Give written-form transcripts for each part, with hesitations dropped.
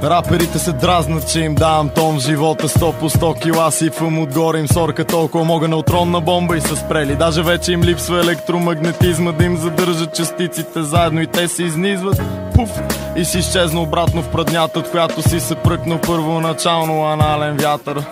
Раперите се дразнат, че им давам тон в живота. 100 по 100 кила сипвам отгоре им сорка. Толкова мога неутронна бомба и са спрели. Даже вече им липсва електромагнетизма да им задържат частиците заедно и те се изнизват. Пуф! И си изчезна обратно в праднята, от която си се пръкнал първоначално анален вятър.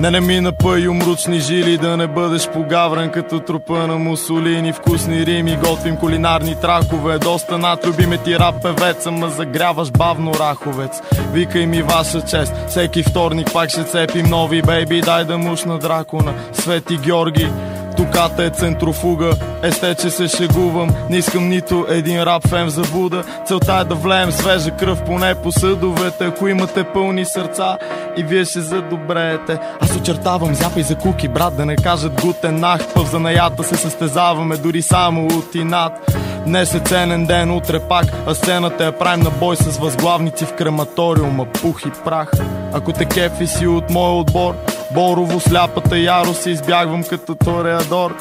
Не ми напъй умручни жили, да не бъдеш погаврен като трупа на Мусолини. Вкусни рими, готвим кулинарни трахове. Доста над любиме ти рап певец, ама загряваш бавно раховец. Викай ми ваша чест, всеки вторник пак ще цепим нови бейби. Дай да мушна дракона, Свети Георги. Туката е центрофуга, есте, че се шегувам. Не искам нито един рап фем за Буда. Целта е да влеем свежа кръв поне по съдовете. Ако имате пълни сърца и вие ще задобреете. Аз очертавам зяпай за куки, брат, да не кажат гутен нах. В занаята се състезаваме дори само от инат. Днес е ценен ден, утре пак, а сцената я правим на бой с възглавници в крематориума, пух и прах. Ако те кефи си от моя отбор, Борово сляпата ярост се избягвам като тореадор.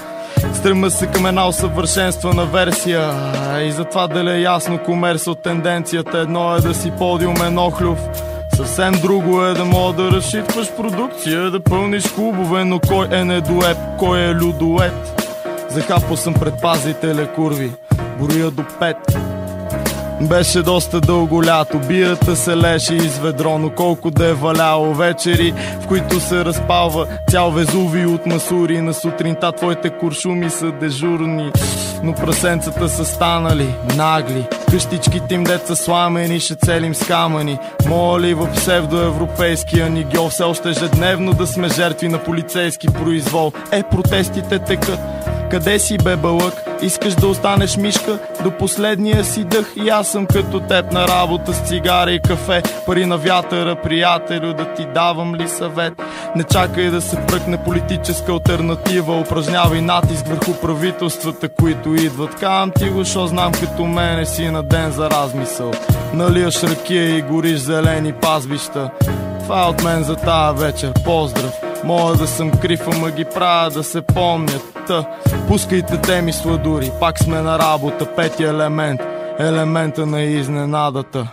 Стремя се към една усъвършенствана версия и затова дали е ясно комерс от тенденцията. Едно е да си подиум енохлюв, съвсем друго е да мога да разшитваш продукция, да пълниш клубове, но кой е недоеб, кой е людоед? Захапал съм предпазителя курви, броя до 5. Беше доста дълго лято, бията се леше из ведро, но колко да е валяло. Вечери, в които се разпалва цял Везуви от масури. На сутринта твоите куршуми са дежурни, но прасенцата са станали нагли. Къщичките им деца сламени, ще целим с камъни. Моли в псевдоевропейския ни гьол, все още ежедневно да сме жертви на полицейски произвол. Протестите текат. Къде си, бе бълък? Искаш да останеш мишка до последния си дъх? И аз съм като теб на работа с цигара и кафе. Пари на вятъра, приятелю, да ти давам ли съвет? Не чакай да се пръкне политическа алтернатива. Упражнявай натиск върху правителствата, които идват. Казвам ти го, шо знам като мене си на ден за размисъл. Налияш ракия и гориш зелени пазбища. Това е от мен за тая вечер, поздрав. Мога да съм крив, ама ги правя да се помнят. Пускайте теми сладури, пак сме на работа. Пети елемент, елемента на изненадата.